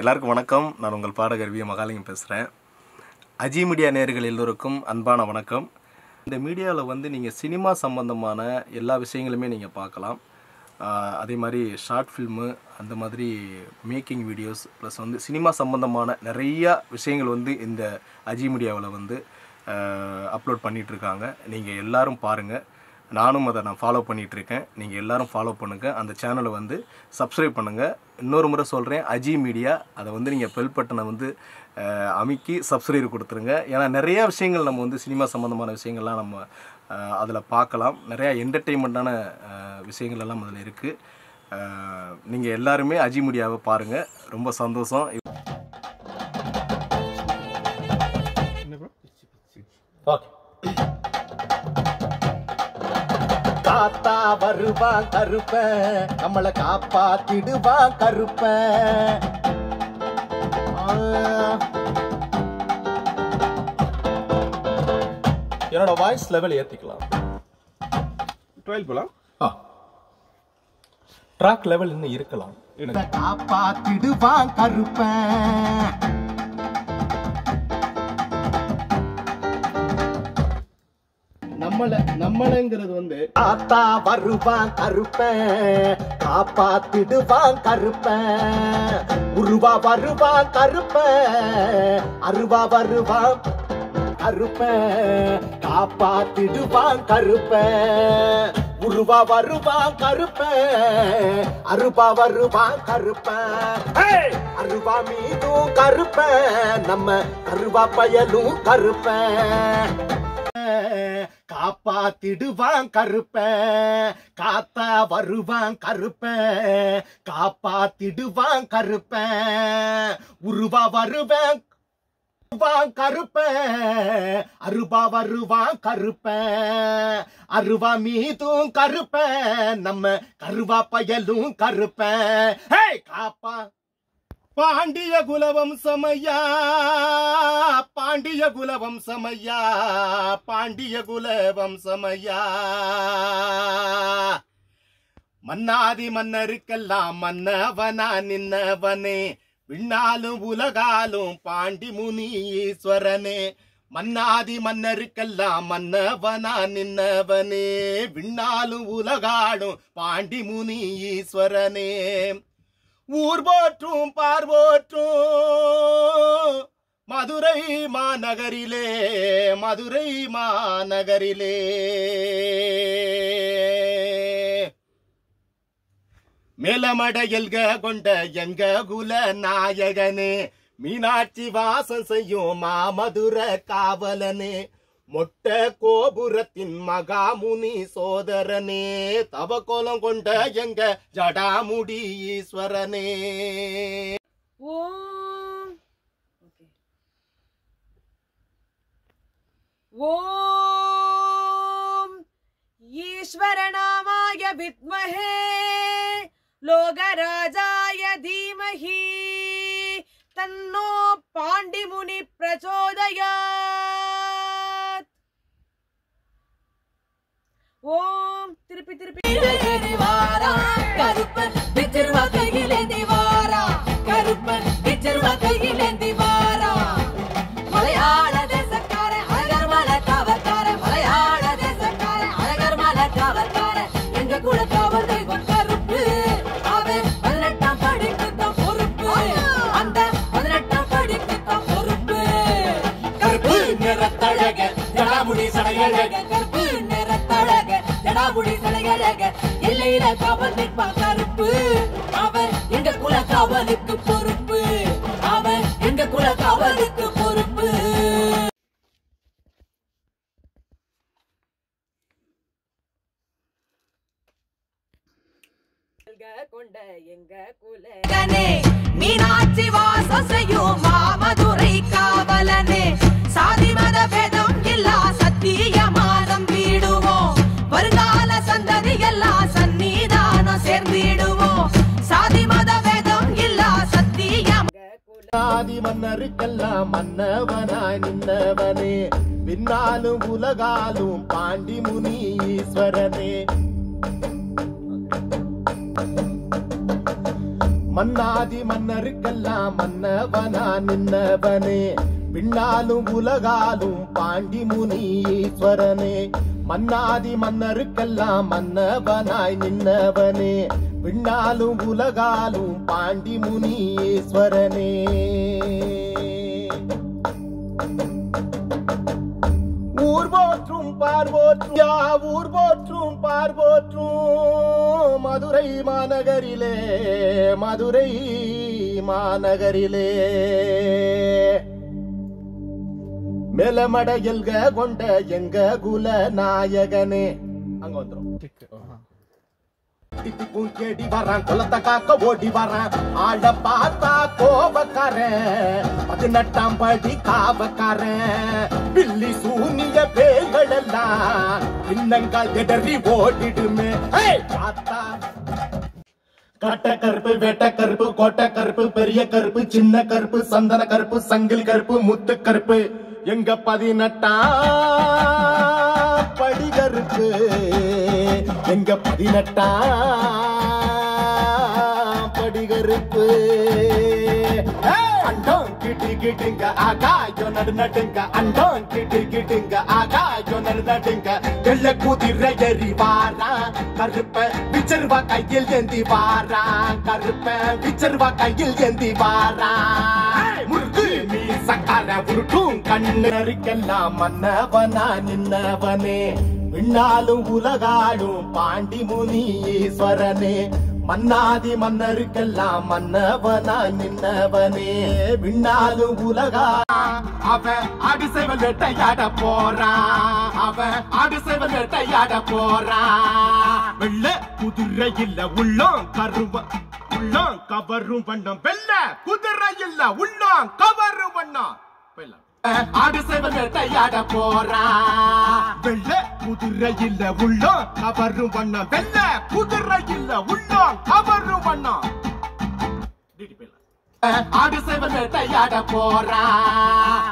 எல்லாருக்கும் வணக்கம். நான் உங்கள் பாடகர் வி மகாலிங்கம் பேசுகிறேன். அஜி மீடியா நேயர்கள் எல்லோருக்கும் அன்பான வணக்கம். இந்த மீடியாவில் வந்து நீங்கள் சினிமா சம்பந்தமான எல்லா விஷயங்களுமே நீங்கள் பார்க்கலாம். அதே மாதிரி ஷார்ட் ஃபில்மு, அந்த மாதிரி மேக்கிங் வீடியோஸ், ப்ளஸ் வந்து சினிமா சம்பந்தமான நிறையா விஷயங்கள் வந்து இந்த அஜி மீடியாவில் வந்து அப்லோட் பண்ணிகிட்ருக்காங்க. நீங்கள் எல்லோரும் பாருங்கள். நானும் அதை ஃபாலோ பண்ணிகிட்ருக்கேன். நீங்கள் எல்லோரும் ஃபாலோ பண்ணுங்கள். அந்த சேனலை வந்து சப்ஸ்கிரைப் பண்ணுங்கள். இன்னொரு முறை சொல்கிறேன், அஜி மீடியா, அதை வந்து நீங்கள் பெல் பட்டனை வந்து அமைக்கி சப்ஸ்கிரைப் கொடுத்துருங்க. ஏன்னா நிறையா விஷயங்கள் நம்ம வந்து சினிமா சம்மந்தமான விஷயங்கள்லாம் நம்ம அதில் பார்க்கலாம். நிறையா என்டர்டெயின்மெண்ட்டான விஷயங்கள் எல்லாம் அதில் இருக்குது. நீங்கள் எல்லாருமே அஜி மீடியாவை பாருங்கள். ரொம்ப சந்தோஷம். காத்தா வருவான் கருப்பன், நம்மளை காப்பாத்திடுவான் கருப்பன். என்னோட வாய்ஸ் லெவல் ஏற்றிக்கலாம். 12 போலாம். ட்ராக் லெவல் இன்னும் இருக்கலாம். காப்பாத்திடுவான் கருப்பன். நம்மளங்கிறது வந்து காத்தா வருவான் கருப்பன், காப்பாத்திடுவான் கருப்பன். உருவா வருவான் கருப்பன், அருவா வருவான் கருப்பன், காப்பாத்திடுவான் கருப்பன். உருவா வருவான் கருப்பன், அருவா வருவான் கருப்பன். அருவா மீதும் கருப்பன், நம்ம கருவா பயலும் கருப்பன். காப்பாத்திடுவான் கருப்பன், காத்தா வருவான் கருப்பன், காப்பாத்திடுவான் கருப்பன். உருவா வருவான் கருப்பன், அருவா வருவான் கருப்பன். அருவா மீதும் கருப்பன், நம்ம கருவா பயலும் கருப்பன். காப்பா பாண்டிய குலவம் சமையா, பாண்டிய குலவம் சமையா, பாண்டிய குலவம் சமையா. மன்னாதி மன்னருக்கெல்லாம் மன்னவனா நின்னவனே, விண்ணாலும் உலகாலும் பாண்டி முனி ஈஸ்வரனே. மன்னாதி மன்னருக்கெல்லாம் மன்னவனா நின்னவனே, விண்ணாலும் உலகாலும் பாண்டி முனி ஈஸ்வரனே. ஊர் போற்றும் பார்வோற்றும் மதுரை மாநகரிலே, மதுரை மாநகரிலே. மேலமடையல்க கொண்ட எங்க குல நாயகனே, மீனாட்சி வாசம் செய்யும் மாமதுர காவலனே. மொட்ட கோபுரத்தின் மகாமுனி சோதரனே, தவக்கோலம் கொண்ட எங்க ஜடாமுடி ஈஸ்வரனே. ஓம் ஈஸ்வரநாமாய வித்மஹே லோகராஜாய தீமஹி தன்னோ பாண்டிமுனி பிரச்சோதயாத். ஓம் திருப்பி வாரா கருப்பன் பிச்சர்வா கையிலேந்தி வாரா, கருப்பன் பிச்சர்வா கையிலேந்தி வாரா. மலையாள தேசக்கார அழகர் மலை காவற்கார, மலையாள தேசக்கார அழகர் மலை காவற்கார. எங்க கூட காவல் தெய்வம் கருப்பு, அவன் 18ஆம் படிக்குத்தான் பொறுப்பு, அந்த 18ஆம் படிக்குத்தான் பொறுப்பு. கருப்பு நிறத்தழக ஜடாமுடி சடையழக, கருப்பு நிறத்தழக ஜடாமுடி சடையழக. எல்லையில காவல் நிற்பான் கருப்பு, அவன் எங்க குல காவலுக்கு பொறுப்பு, அவன் எங்க குல காவலுக்கு பொறுப்பு. கொண்ட எங்க குல மீனாட்சி வாசம் செய்யும் மாமதுரை காவலனே. சாதி மத பேதம் இல்லா சத்தியமானம் வீடுவோம், வருங்கால சந்ததி எல்லாம் சன்னிதானம் சேர்ந்திடுவோம். சாதி மத பேதம் இல்லா சத்தியம். ஆதி மன்னருக்கெல்லாம் மன்னவனாய் நின்னவனே, பின்னாலும் உலகாலும் பாண்டி முனி ஈஸ்வரனே. மன்னாதி மன்னருக்கெல்லாம் மன்னவனா நின்னவனே பின்னாலும் உலகாலும் பாண்டி முனீஸ்வரனே மன்னாதி மன்னருக்கெல்லாம் மன்னவனாய் நின்னவனே பின்னாலும் உலகாலும் பாண்டி முனீஸ்வரனே ஊர் போற்றும் பார்வோற்றும் ஊர் போற்றும் பார்வோற்றும் மதுரை மாநகரிலே மதுரை மாநகரிலே மேலமடையல்க கொண்ட எங்க குல நாயகனே அங்க வந்துரும் கேடி வரான் குலத்தை காக்க ஓடி வரான் ஆட பார்த்தா கோபக்காரன் 18ஆம் படி காவக்காரன் பில்லி சூனிய பேய்கள் எல்லாம் பின்னங்கால் எடறி ஓடிடுமே பார்த்தா கட்ட கருப்பு வெட்ட கருப்பு கோட்டை கருப்பு பெரிய கருப்பு சின்ன கருப்பு சந்தன கருப்பு சங்கில் கருப்பு முத்து கருப்பு எங்க 18ஆம் படி கருப்பு எங்க 18ஆம் படி கருப்பு அண்டோம் கிட்டி கிட்டுங்க ஆகாயம் நடு நடுங்க அண்டோம் கிட்டி கிட்டுங்க ஆகாயம் நடு நடுங்க வெள்ள குதிரை ஏறி வாரான் கருப்ப விச்சர்வா கையில் ஏந்தி வாரான் கருப்ப விச்சர்வா கையில் ஏந்தி வாரான் முருகு மீ சக்கார உருட்டும் கண்ணருக்கெல்லாம் மன்னவனா நின்னவனே விண்ணாலும் உலகாலும் பாண்டி முனீஸ்வரனே மன்னாதி மன்னருக்கெல்லாம் மன்னவனா நின்னவனே விண்ணாலும் உலகா அவன் ஆடிசைவன் வேட்டையாட போறான் அவன் ஆடிசைவன் வேட்டையாட போறான் வெள்ள குதிரை இல்ல உள்ளோம் கருவ உள்ளோம் கவரும் வண்ணம் வெள்ள குதிரை இல்ல உள்ளோம் கவரும் வண்ணம் ஆடிசைவன் வேட்டையாட போறான் வெள்ள குதிரை இல்ல உள்ளோம் கவரும் வண்ணம் வெள்ள குதிரை இல்ல உள்ளோம் கவரும் வண்ணம் ஆடிசைவன் வேட்டையாட போறான்